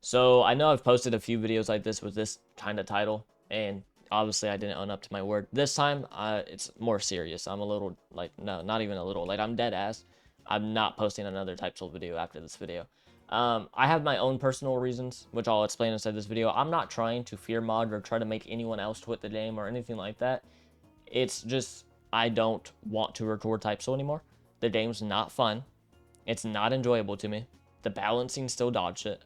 So I know I've posted a few videos like this with this kind of title, and obviously I didn't own up to my word. This time, it's more serious. I'm a little, like, no, not even a little. Like, I'm dead ass. I'm not posting another type soul video after this video. I have my own personal reasons, which I'll explain inside this video. I'm not trying to fear mod or try to make anyone else quit the game or anything like that. It's just, I don't want to record type soul anymore. The game's not fun. It's not enjoyable to me. The balancing still dog shit.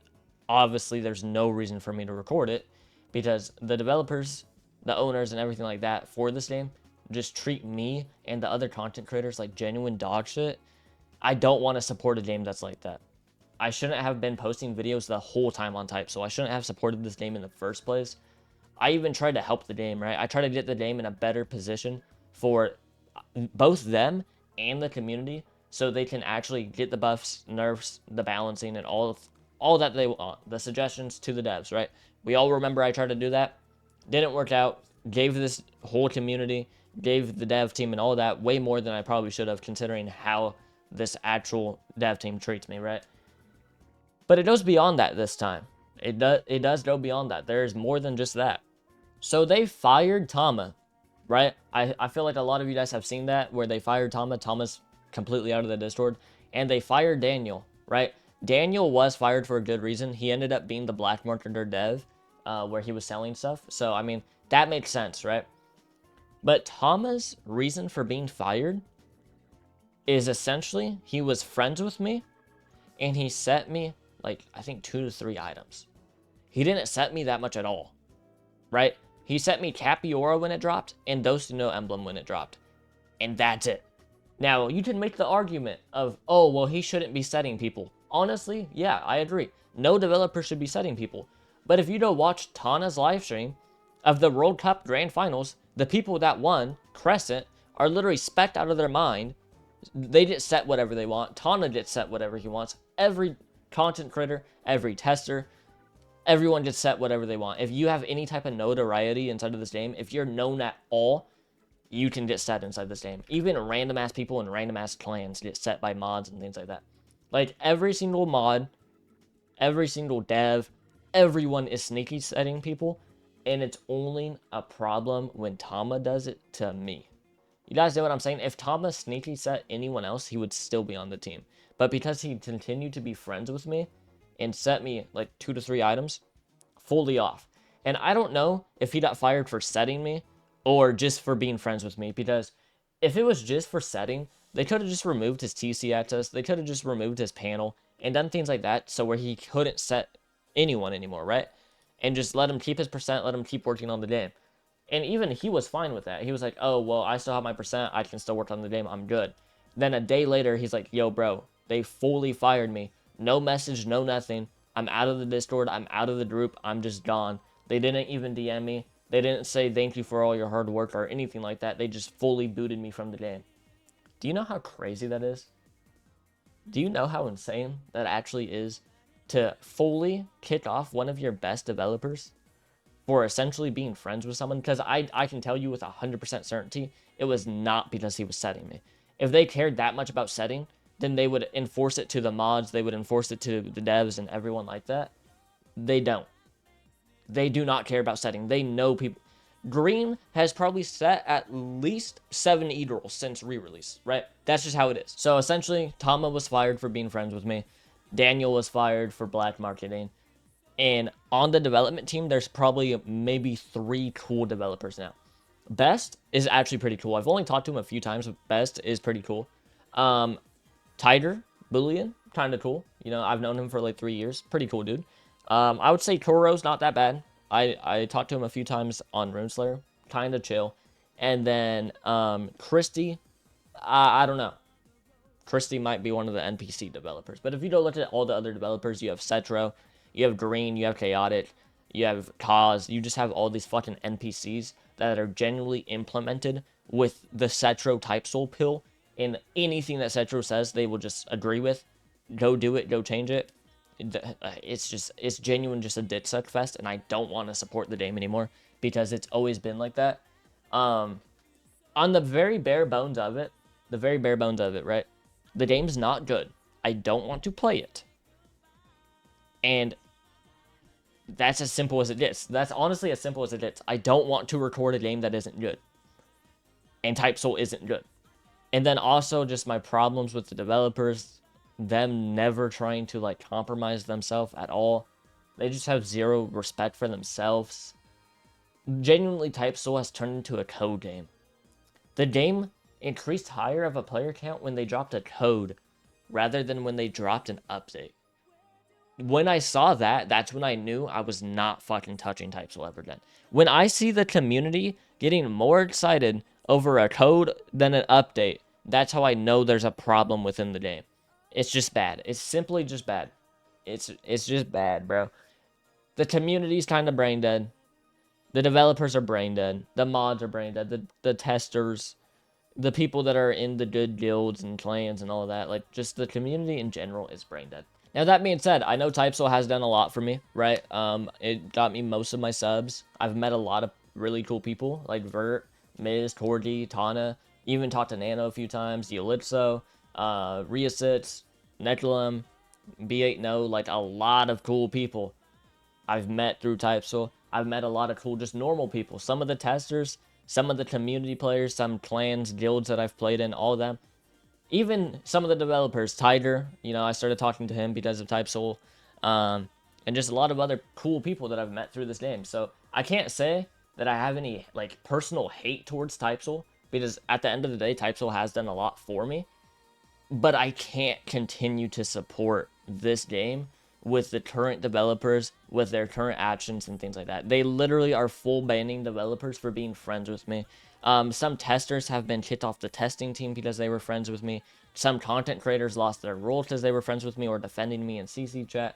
Obviously, there's no reason for me to record it because the developers, the owners, and everything like that for this game just treat me and the other content creators like genuine dog shit. I don't want to support a game that's like that. I shouldn't have been posting videos the whole time on type, so I shouldn't have supported this game in the first place. I even tried to help the game, right? I tried to get the game in a better position for both them and the community so they can actually get the buffs, nerfs, the balancing, and all that they want, the suggestions to the devs, right? We all remember I tried to do that. Didn't work out. Gave this whole community, gave the dev team and all that way more than I probably should have considering how this actual dev team treats me, right? But it goes beyond that this time. It does go beyond that. There's more than just that. So they fired Tama, right? I feel like a lot of you guys have seen that where they fired Tama. Tama's completely out of the Discord. And they fired Daniel, right? Daniel was fired for a good reason. He ended up being the black marketer dev where he was selling stuff. So, I mean, that makes sense, right? But Tama's reason for being fired is essentially he was friends with me and he sent me like, I think 2 to 3 items. He didn't set me that much at all, right? He sent me Capiora when it dropped and Dose to No Emblem when it dropped. And that's it. Now, you can make the argument of, oh, well, he shouldn't be setting people. Honestly, yeah, I agree. No developer should be setting people. But if you go watch Tana's live stream of the World Cup Grand Finals, the people that won, Crescent, are literally specced out of their mind. They get set whatever they want. Tana gets set whatever he wants. Every content creator, every tester, everyone gets set whatever they want. If you have any type of notoriety inside of this game, if you're known at all, you can get set inside this game. Even random ass people and random ass clans get set by mods and things like that. Like every single mod, every single dev, everyone is sneaky setting people, and it's only a problem when Tama does it to me. You guys know what I'm saying? If Tama sneaky set anyone else, he would still be on the team. But because he continued to be friends with me and set me like 2 to 3 items, fully off. And I don't know if he got fired for setting me or just for being friends with me, because if it was just for setting, they could have just removed his TC access, they could have just removed his panel, and done things like that so where he couldn't set anyone anymore, right? And just let him keep his percent, let him keep working on the game. And even he was fine with that. He was like, oh, well, I still have my percent, I can still work on the game, I'm good. Then a day later, he's like, yo, bro, they fully fired me. No message, no nothing. I'm out of the Discord, I'm out of the group, I'm just gone. They didn't even DM me. They didn't say thank you for all your hard work or anything like that. They just fully booted me from the game. Do you know how crazy that is? Do you know how insane that actually is to fully kick off one of your best developers for essentially being friends with someone? Because I can tell you with 100% certainty, it was not because he was setting me. If they cared that much about setting, then they would enforce it to the mods, they would enforce it to the devs and everyone like that. They don't. They do not care about setting. They know people. Green has probably set at least 7 E-rolls since re-release, right? That's just how it is. So essentially, Tama was fired for being friends with me. Daniel was fired for black marketing. And on the development team, there's probably maybe 3 cool developers now. Best is actually pretty cool. I've only talked to him a few times, but Best is pretty cool. Tiger, Boolean, kind of cool. You know, I've known him for like 3 years. Pretty cool dude. I would say Toro's not that bad. I talked to him a few times on RuneSlayer. Kind of chill. And then Christy, I don't know. Christy might be one of the NPC developers. But if you don't look at all the other developers, you have Cetro, you have Green, you have Chaotic, you have Cause. You just have all these fucking NPCs that are genuinely implemented with the Cetro type soul pill. And anything that Cetro says, they will just agree with. Go do it, go change it. It's genuine just a dick suck fest, and I don't want to support the game anymore because it's always been like that. On the very bare bones of it, right? The game's not good. I don't want to play it. And That's as simple as it is. That's honestly as simple as it is. I don't want to record a game that isn't good. And Type Soul isn't good. And then also just my problems with the developers, them never trying to like compromise themselves at all. They just have zero respect for themselves. Genuinely, Type Soul has turned into a code game. The game increased higher of a player count when they dropped a code rather than when they dropped an update. When I saw that, that's when I knew I was not fucking touching Type Soul ever again. When I see the community getting more excited over a code than an update, that's how I know there's a problem within the game. It's just bad. It's simply just bad. It's just bad, bro. The community's kind of brain dead. The developers are brain dead. The mods are brain dead. The testers, the people that are in the good guilds and clans and all of that, like just the community in general is brain dead. Now that being said, I know Type Soul has done a lot for me, right? It got me most of my subs. I've met a lot of really cool people like Vert, Miz, Corgi, Tana. Even talked to Nano a few times, Ellipso, Riasits, Neculum, B8 No, like a lot of cool people I've met through Type Soul. I've met a lot of cool, just normal people. Some of the testers, some of the community players, some clans, guilds that I've played in, all of them. Even some of the developers, Tiger, you know, I started talking to him because of Type Soul. And just a lot of other cool people that I've met through this game. So I can't say that I have any, like, personal hate towards Type Soul, because at the end of the day, Type Soul has done a lot for me. But I can't continue to support this game with the current developers, with their current actions and things like that. They literally are full banning developers for being friends with me. Some testers have been kicked off the testing team because they were friends with me. Some content creators lost their role because they were friends with me or defending me in CC chat.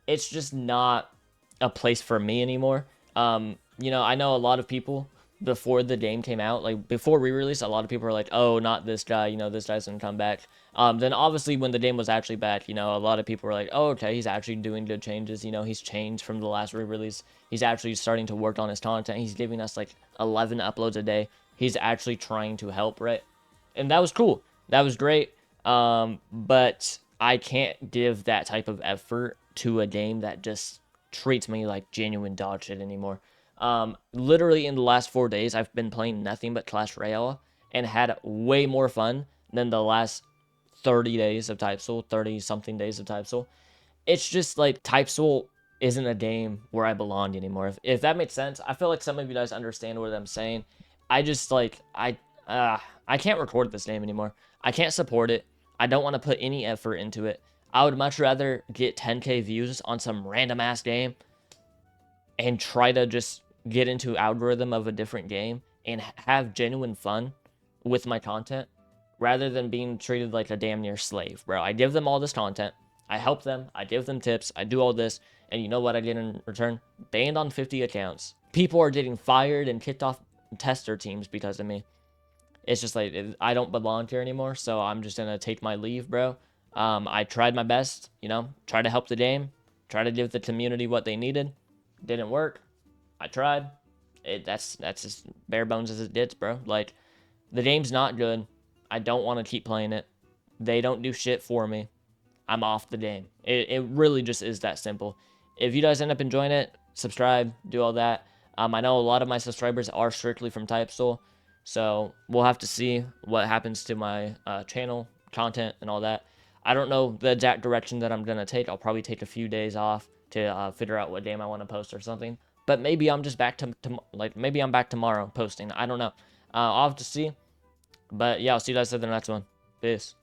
It's just not a place for me anymore. You know, I know a lot of people before the game came out, like before re-release, a lot of people were like, oh, not this guy, you know, this guy's gonna come back. Then obviously when the game was actually back, you know, a lot of people were like, oh, okay, he's actually doing good changes, you know, he's changed from the last re-release. He's actually starting to work on his content. He's giving us like 11 uploads a day. He's actually trying to help, right? And that was cool. That was great. But I can't give that type of effort to a game that just treats me like genuine dog shit anymore. Literally in the last 4 days, I've been playing nothing but Clash Royale and had way more fun than the last 30 days of Type Soul, 30 something days of Type Soul. It's just like Type Soul isn't a game where I belong anymore. If that makes sense, I feel like some of you guys understand what I'm saying. I just like, I can't record this game anymore. I can't support it. I don't want to put any effort into it. I would much rather get 10k views on some random ass game and try to just get into algorithm of a different game and have genuine fun with my content rather than being treated like a damn near slave, bro. I give them all this content. I help them. I give them tips. I do all this. And you know what I get in return? Banned on 50 accounts. People are getting fired and kicked off tester teams because of me. It's just like, I don't belong here anymore, so I'm just going to take my leave, bro. I tried my best, you know, try to help the game, try to give the community what they needed. Didn't work. I tried. That's as bare bones as it gets, bro. Like, the game's not good. I don't want to keep playing it. They don't do shit for me. I'm off the game. It really just is that simple. If you guys end up enjoying it, subscribe, do all that. I know a lot of my subscribers are strictly from Type Soul, so we'll have to see what happens to my channel, content, and all that. I don't know the exact direction that I'm going to take. I'll probably take a few days off to figure out what game I want to post or something. But maybe I'm just back to like, maybe I'm back tomorrow posting. I don't know. I'll have to see. But yeah, I'll see you guys in the next one. Peace.